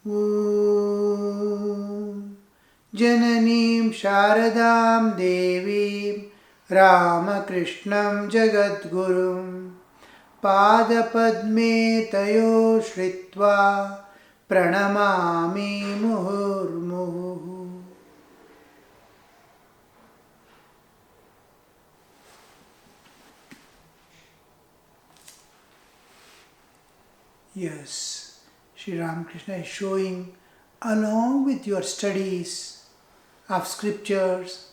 Om Jananim Sharadam Devim Ramakrishnam Jagadgurum Padapadme Tayo Shritva Pranamami Muhurmuhu. Yes, Sri Ramakrishna is showing, along with your studies of scriptures,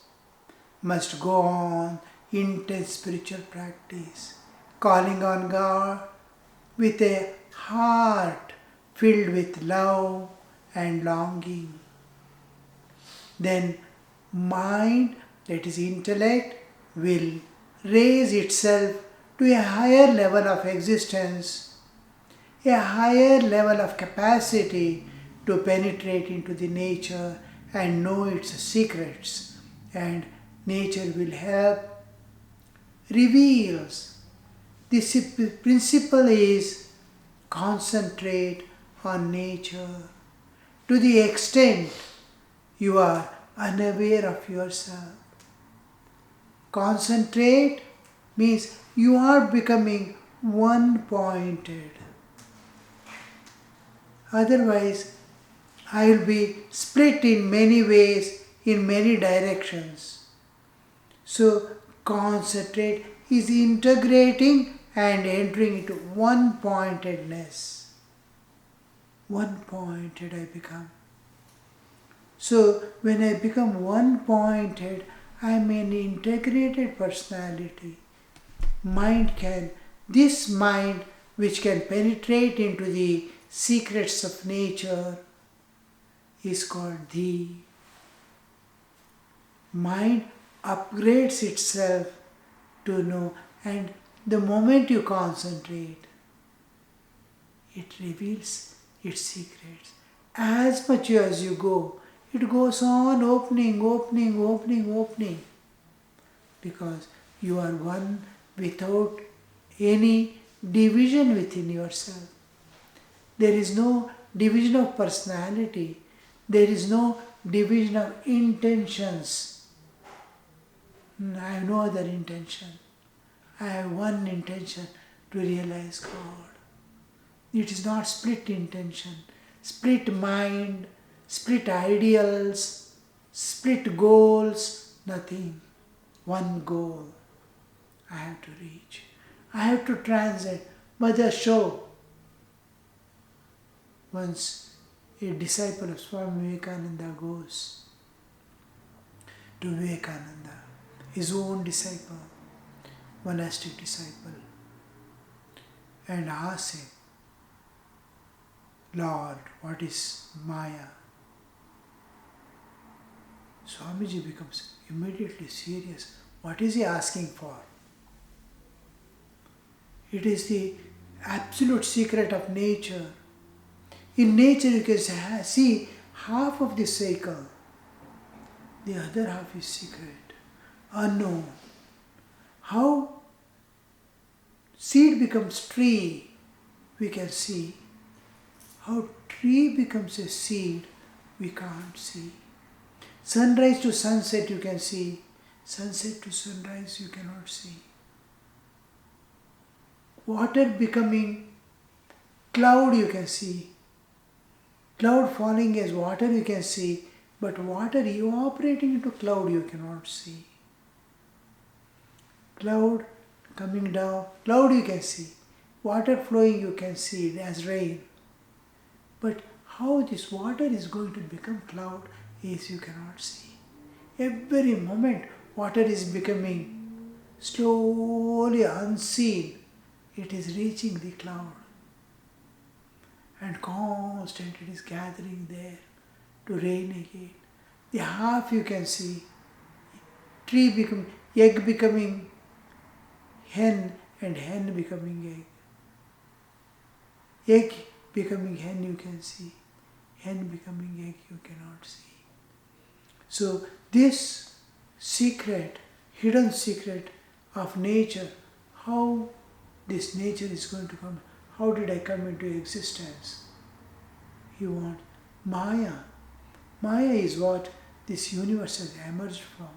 must go on intense spiritual practice, calling on God with a heart filled with love and longing. Then mind, that is intellect, will raise itself to a higher level of existence, a higher level of capacity to penetrate into the nature and know its secrets, and nature will help reveals. This principle is concentrate on nature to the extent you are unaware of yourself. Concentrate means you are becoming one-pointed. Otherwise, I will be split in many ways, in many directions. So, concentrate is integrating and entering into one-pointedness. One-pointed I become. So, when I become one-pointed, I am an integrated personality. This mind which can penetrate into the secrets of nature is called the mind upgrades itself to know, and the moment you concentrate, it reveals its secrets. As much as you go, it goes on opening, because you are one without any division within yourself. There is no division of personality. There is no division of intentions. I have no other intention. I have one intention, to realize God. It is not split intention, split mind, split ideals, split goals, nothing. One goal I have to reach. I have to transcend. Mother show. Once a disciple of Swami Vivekananda goes to Vivekananda, his own disciple, monastic disciple, and asks him, Lord, what is Maya? Swamiji becomes immediately serious. What is he asking for? It is the absolute secret of nature. In nature you can see half of the cycle. The other half is secret, unknown. How seed becomes tree, we can see. How tree becomes a seed, we can't see. Sunrise to sunset you can see. Sunset to sunrise you cannot see. Water becoming cloud you can see. Cloud falling as water you can see, but water evaporating into cloud you cannot see. Cloud coming down, cloud you can see. Water flowing you can see it as rain. But how this water is going to become cloud is you cannot see. Every moment water is becoming slowly unseen. It is reaching the cloud. And constantly it is gathering there to rain again. The half you can see. Tree becoming, egg becoming hen and hen becoming egg. Egg becoming hen you can see. Hen becoming egg you cannot see. So this secret, hidden secret of nature, how this nature is going to come, how did I come into existence? You want Maya. Maya is what this universe has emerged from.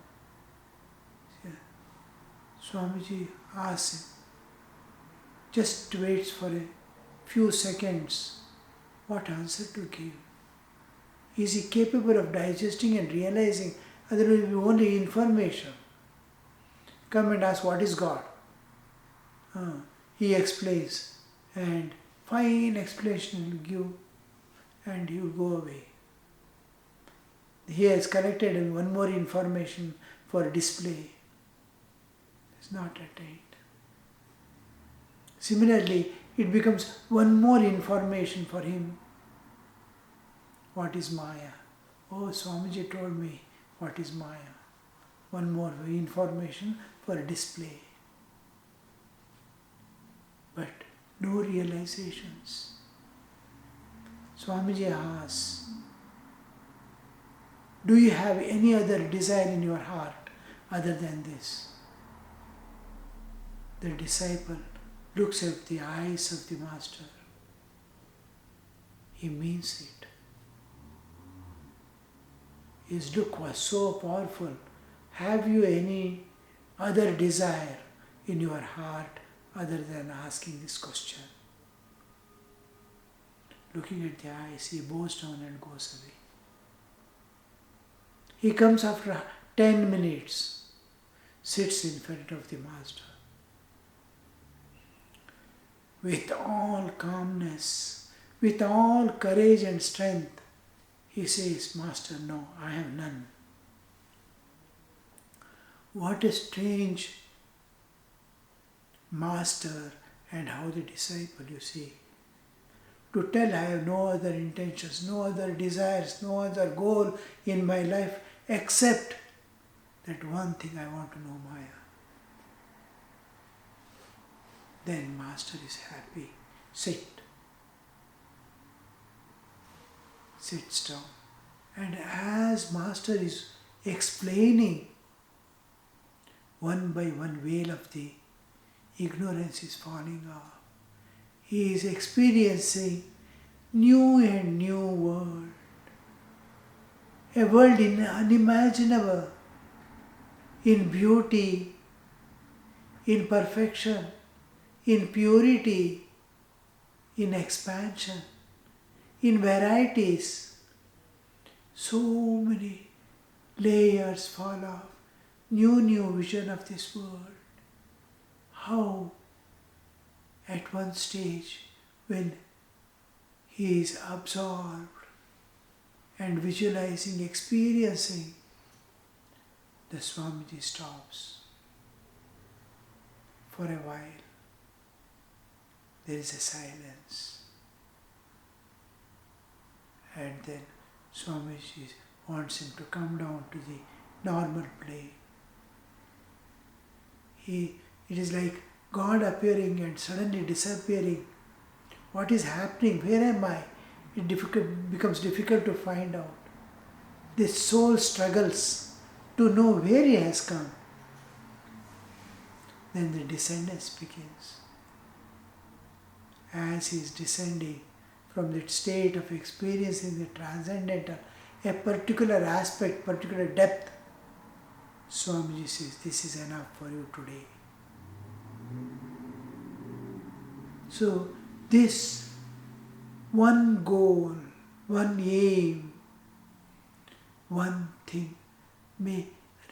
Yeah. Swamiji asks him, just waits for a few seconds, what answer to give. Is he capable of digesting and realizing? Otherwise, it will be only information. Come and ask, what is God? He explains, and fine explanation he will give, and he will go away. He has collected one more information for display. It's not attained. Similarly, it becomes one more information for him. What is Maya? Oh, Swamiji told me what is Maya. One more information for display. But no realizations. Swamiji asks, do you have any other desire in your heart other than this? The disciple looks at the eyes of the Master. He means it. His look was so powerful. Have you any other desire in your heart other than asking this question? Looking at the eyes, he bows down and goes away. He comes after 10 minutes, sits in front of the Master. With all calmness, with all courage and strength, he says, Master, no, I have none. What a strange Master and how the disciple, you see. To tell I have no other intentions, no other desires, no other goal in my life except that one thing I want to know Maya. Then Master is happy. Sit. Sits down. And as Master is explaining, one by one veil of the ignorance is falling off. He is experiencing new and new world. A world unimaginable in beauty, in perfection, in purity, in expansion, in varieties. So many layers fall off. New vision of this world. How at one stage when he is absorbed and visualizing, experiencing, the Swamiji stops for a while. There is a silence. And then Swamiji wants him to come down to the normal plane. It is like God appearing and suddenly disappearing. What is happening? Where am I? It becomes difficult to find out. The soul struggles to know where he has come. Then the descendance begins. As he is descending from that state of experiencing the transcendental, a particular aspect, particular depth, Swamiji says, this is enough for you today. So this one goal, one aim, one thing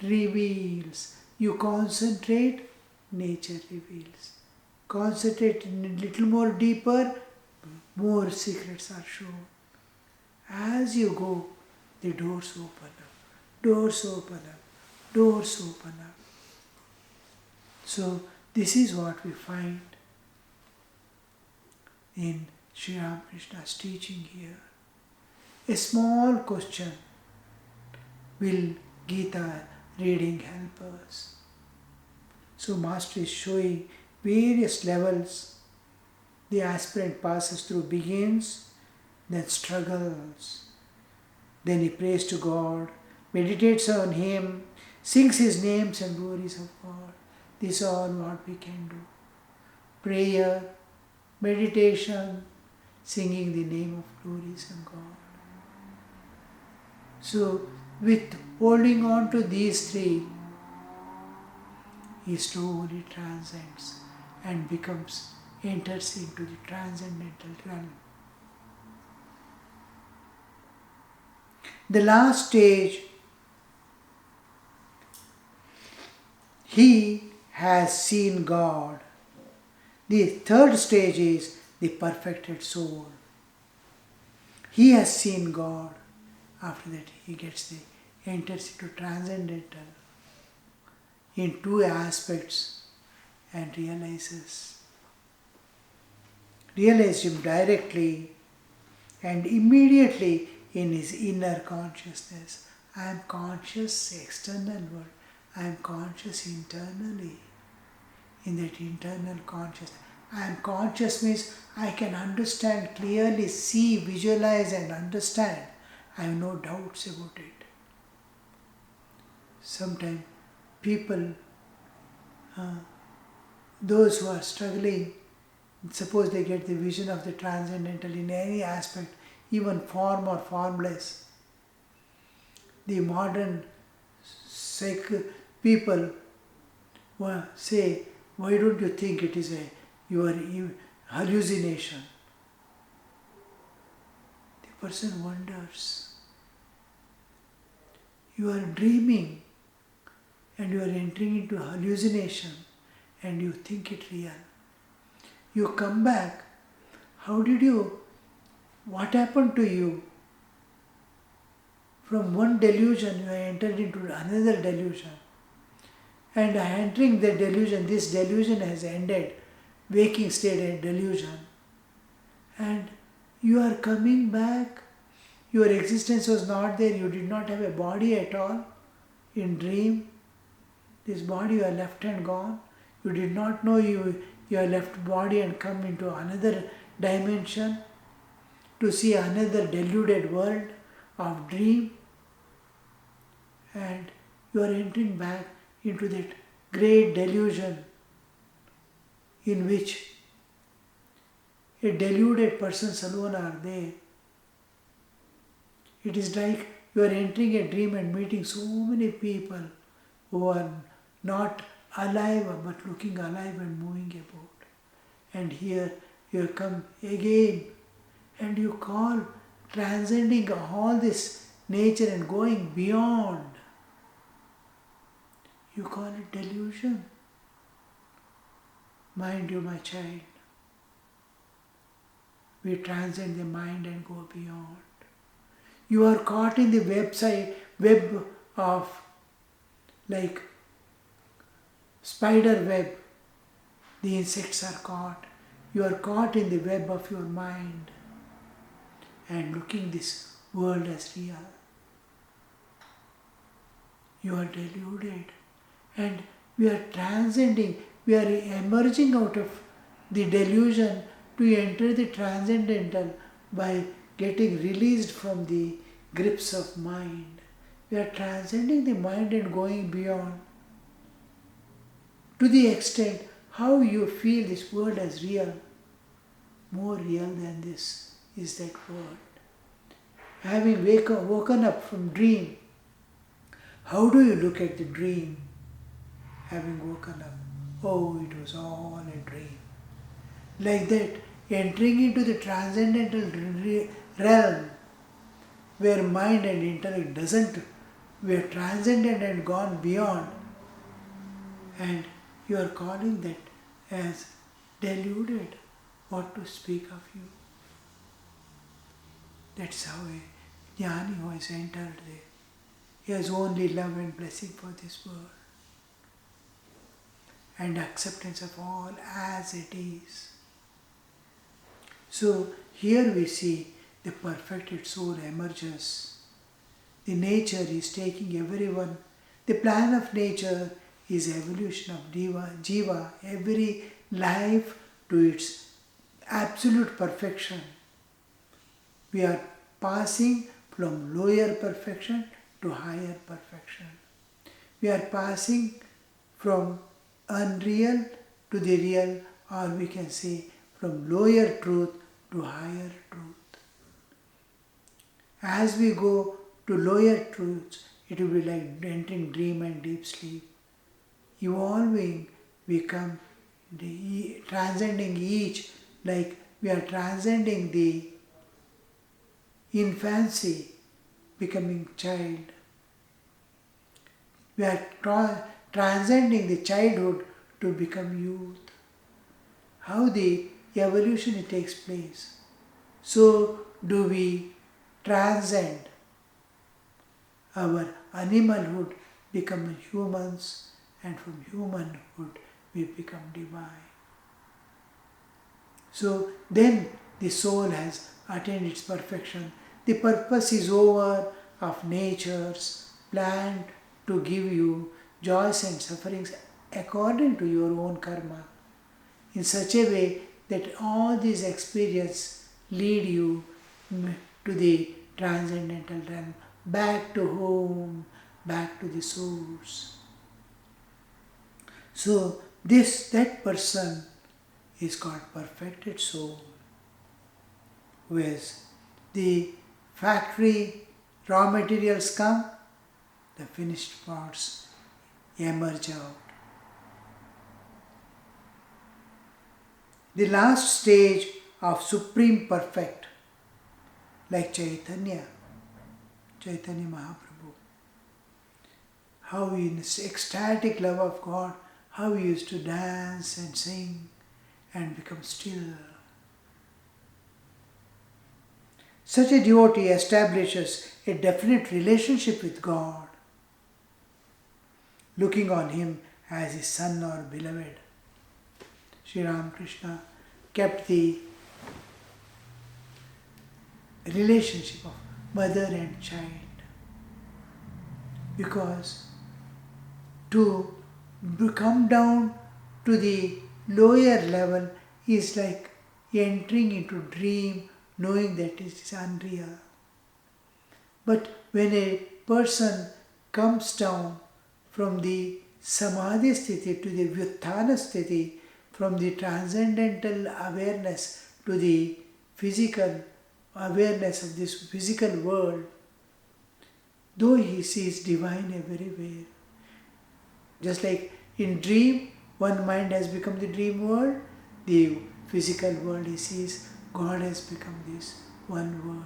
reveals. You concentrate, nature reveals. Concentrate a little more deeper, more secrets are shown. As you go, the doors open up, doors open up, doors open up. So this is what we find in Sri Ramakrishna's teaching here. A small question will Gita reading help us. So Master is showing various levels the aspirant passes through, begins, then struggles, then he prays to God, meditates on Him, sings His names and glories of God. This is all what we can do. Prayer, meditation, singing the name of glories of God. So, with holding on to these three, he slowly transcends and enters into the transcendental realm. The last stage, he has seen God. The third stage is the perfected soul. He has seen God. After that, he enters into transcendental in two aspects and realizes him directly and immediately in his inner consciousness. I am conscious external world. I am conscious internally. In that internal consciousness, I am conscious means I can understand clearly, see, visualize and understand. I have no doubts about it. Sometimes people, those who are struggling, suppose they get the vision of the transcendental in any aspect, even form or formless. The modern people say, why don't you think it is your hallucination? The person wonders. You are dreaming and you are entering into hallucination and you think it real. You come back. What happened to you? From one delusion you entered into another delusion. And entering the delusion, this delusion has ended. Waking state and delusion. And you are coming back. Your existence was not there. You did not have a body at all. In dream, this body you are left and gone. You did not know you are left body and come into another dimension to see another deluded world of dream. And you are entering back into that great delusion in which a deluded persons alone are there. It is like you are entering a dream and meeting so many people who are not alive but looking alive and moving about. And here you come again and you call transcending all this nature and going beyond. You call it delusion. Mind you, my child. We transcend the mind and go beyond. You are caught in the web of like spider web. The insects are caught. You are caught in the web of your mind and looking this world as real. You are deluded. And we are transcending, we are emerging out of the delusion to enter the transcendental by getting released from the grips of mind. We are transcending the mind and going beyond. To the extent how you feel this world as real, more real than this is that world. Having woken up from dream, how do you look at the dream? Having woken up, oh, it was all a dream. Like that, entering into the transcendental realm where mind and intellect doesn't, we are transcendent and gone beyond. And you are calling that as deluded. What to speak of you? That's how a jnani who has entered there. He has only love and blessing for this world. And acceptance of all as it is. So here we see the perfected soul emerges. The nature is taking everyone. The plan of nature is evolution of jiva, every life to its absolute perfection. We are passing from lower perfection to higher perfection. We are passing from unreal to the real, or we can say from lower truth to higher truth. As we go to lower truths, it will be like entering dream and deep sleep. Evolving, become transcending each, like we are transcending the infancy, becoming child. We are transcending the childhood to become youth. How the evolution takes place. So do we transcend our animalhood, become humans, and from humanhood we become divine. So then the soul has attained its perfection. The purpose is over of nature's plan to give you joys and sufferings according to your own karma, in such a way that all these experiences lead you to the transcendental realm, back to home, back to the source. So that person is called perfected soul, whereas the factory raw materials come, the finished parts emerge out. The last stage of Supreme Perfect, like Chaitanya Mahaprabhu, how in ecstatic love of God, how he used to dance and sing and become still. Such a devotee establishes a definite relationship with God, looking on him as his son or beloved. Sri Ramakrishna kept the relationship of mother and child, because to come down to the lower level is like entering into dream, knowing that it is unreal. But when a person comes down from the samadhi sthiti to the vyuthana sthiti, from the transcendental awareness to the physical awareness of this physical world, though he sees divine everywhere. Just like in dream, one mind has become the dream world, the physical world he sees, God has become this one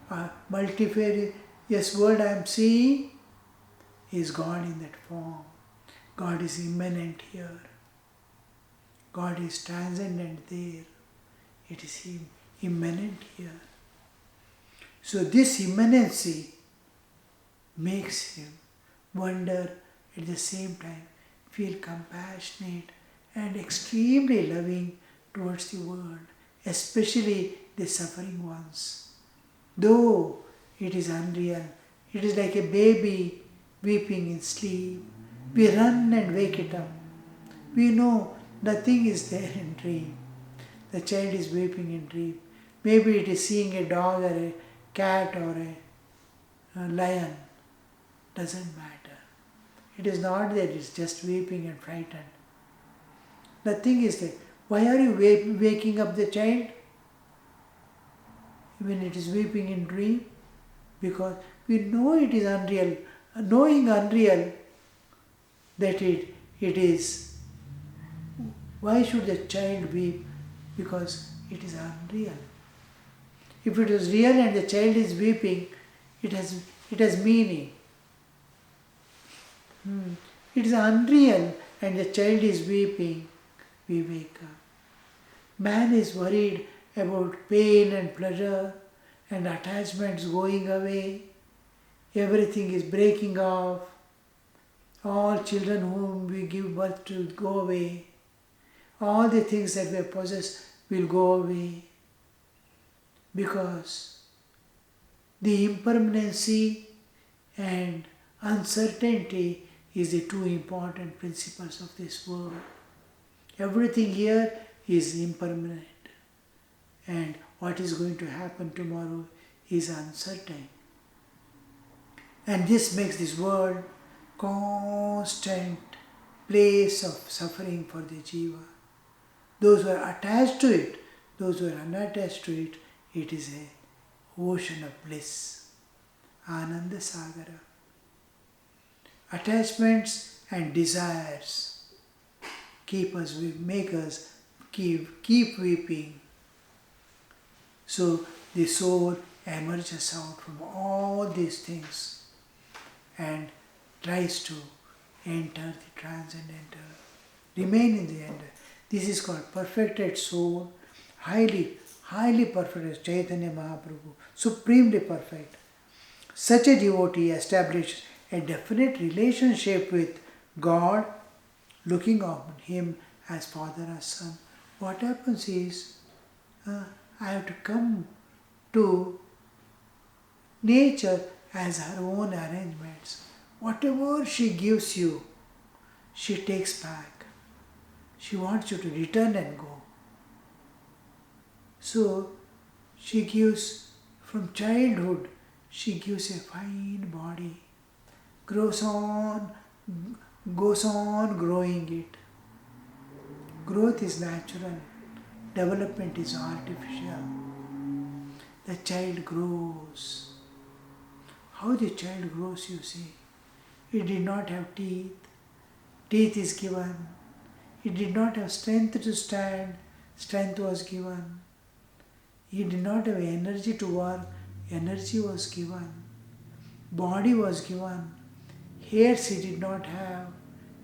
world. Multifarious world I am seeing is God in that form. God is immanent here. God is transcendent there. It is immanent here. So this immanency makes him wonder, at the same time feel compassionate and extremely loving towards the world, especially the suffering ones. Though it is unreal, it is like a baby weeping in sleep. We run and wake it up. We know nothing is there in dream. The child is weeping in dream. Maybe it is seeing a dog or a cat or a lion. Doesn't matter. It is not there, it is just weeping and frightened. Nothing is there. Why are you waking up the child when it is weeping in dream? Because we know it is unreal. Knowing unreal, that it is. Why should the child weep? Because it is unreal. If it is real and the child is weeping, it has meaning. It is unreal and the child is weeping, we wake up. Man is worried about pain and pleasure and attachments going away. Everything is breaking off. All children whom we give birth to go away. All the things that we possess will go away. Because the impermanency and uncertainty is the two important principles of this world. Everything here is impermanent, and what is going to happen tomorrow is uncertain. And this makes this world constant place of suffering for the jiva. Those who are attached to it, those who are unattached to it, it is an ocean of bliss. Ananda Sagara. Attachments and desires make us keep weeping. So the soul emerges out from all these things and tries to enter the transcendental, remain in the end. This is called perfected soul, highly perfect as Chaitanya Mahaprabhu, supremely perfect. Such a devotee establishes a definite relationship with God, looking on Him as Father or Son. What happens is, I have to come to nature as her own arrangements. Whatever she gives you, she takes back. She wants you to return and go. So she gives from childhood, she gives a fine body, goes on growing it. Growth is natural, development is artificial. The child grows. How the child grows, you see. It did not have teeth. Teeth is given. It did not have strength to stand. Strength was given. He did not have energy to work. Energy was given. Body was given. Hairs he did not have.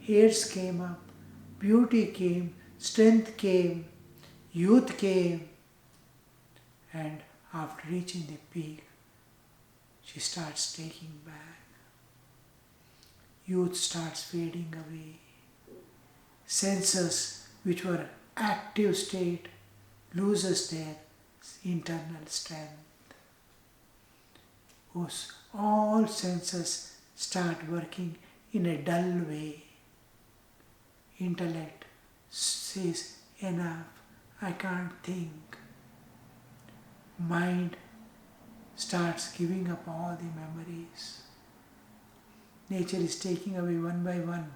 Hairs came up. Beauty came. Strength came. Youth came. And after reaching the peak, she starts taking back. Youth starts fading away. Senses which were active state loses their internal strength. All senses start working in a dull way. Intellect says, enough, I can't think. Mind starts giving up all the memories. Nature is taking away one by one.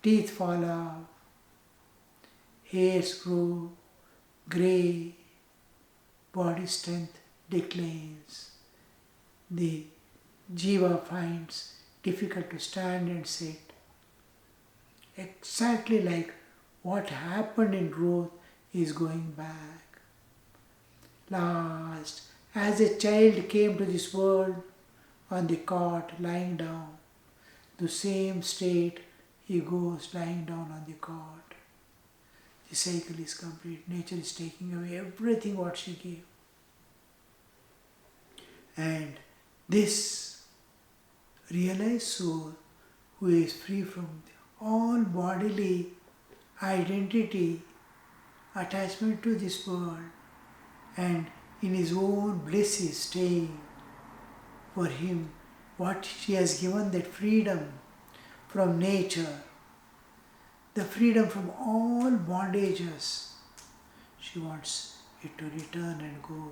Teeth fall off. Hairs grow grey. Body strength declines. The jiva finds difficult to stand and sit. Exactly like what happened in growth is going back. Last, as a child came to this world on the cot lying down, the same state he goes lying down on the cot. The cycle is complete. Nature is taking away everything what she gave. And this realized soul who is free from all bodily identity, attachment to this world, and in his own bliss is staying. For him, what she has given, that freedom from nature, the freedom from all bondages, she wants it to return and go.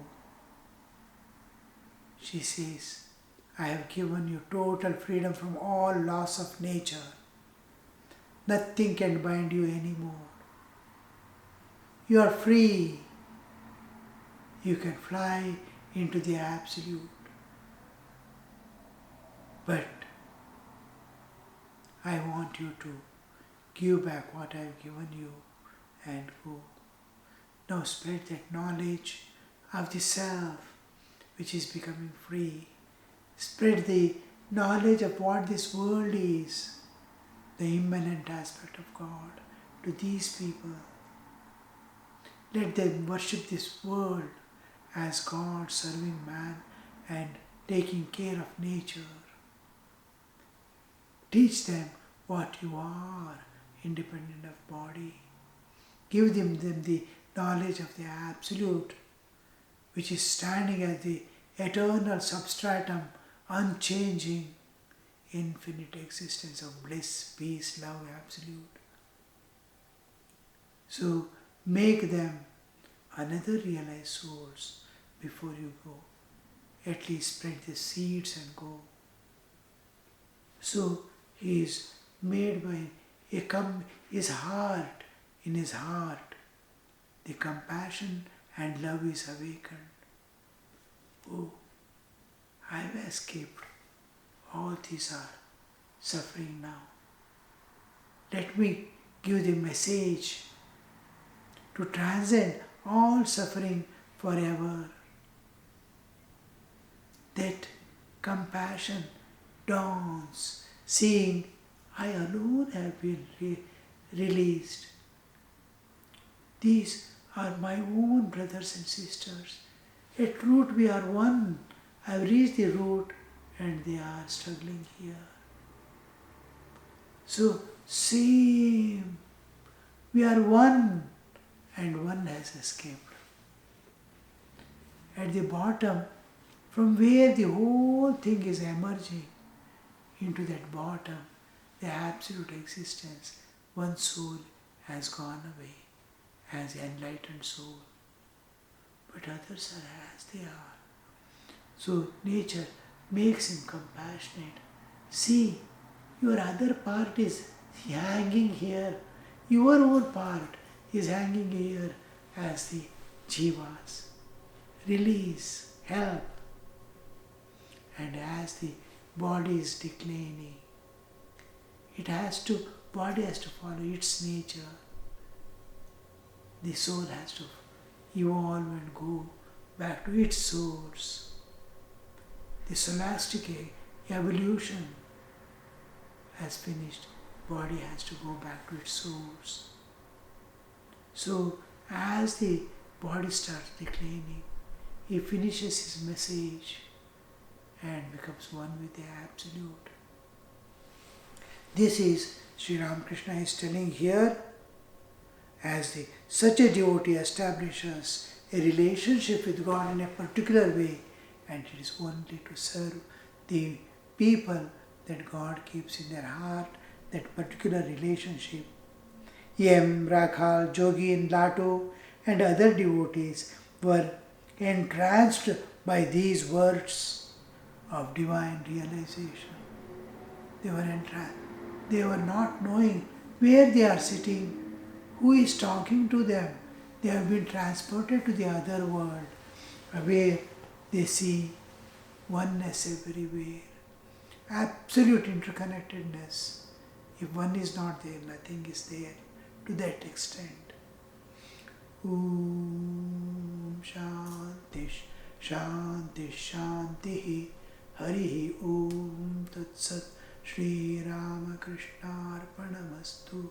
She says, I have given you total freedom from all laws of nature. Nothing can bind you anymore. You are free. You can fly into the Absolute. But I want you to give back what I have given you and go. Now spread that knowledge of the self which is becoming free. Spread the knowledge of what this world is, the immanent aspect of God, to these people. Let them worship this world as God serving man and taking care of nature. Teach them what you are, independent of body. Give them the knowledge of the Absolute, which is standing as the eternal substratum, unchanging, infinite existence of bliss, peace, love, Absolute. So make them another realized souls before you go. At least spread the seeds and go. So he is made by his heart, in his heart, the compassion and love is awakened. Oh, I have escaped. All these are suffering now. Let me give the message to transcend all suffering forever. That compassion dawns, seeing I alone have been released. These are my own brothers and sisters. At root we are one. I have reached the root and they are struggling here. So, same. We are one and one has escaped. At the bottom, from where the whole thing is emerging, into that bottom, the absolute existence, one soul has gone away as enlightened soul. But others are as they are. So nature makes him compassionate. See, your other part is hanging here. Your own part is hanging here as the jivas. Release, help. And as the body is declining, body has to follow its nature. The soul has to evolve and go back to its source. The scholastic evolution has finished. Body has to go back to its source. So as the body starts declining, he finishes his message and becomes one with the Absolute. This is Sri Ramakrishna is telling here, as such a devotee establishes a relationship with God in a particular way, and it is only to serve the people that God keeps in their heart, that particular relationship. Yem, Rakhal, Jogin, Lato and other devotees were entranced by these words of divine realization. They were entranced. They were not knowing where they are sitting, who is talking to them. They have been transported to the other world, where they see oneness everywhere, absolute interconnectedness. If one is not there, nothing is there to that extent. Om Shanti Shanti Shanti Hari Om Tat Sat Shri Ramakrishna Arpanamastu.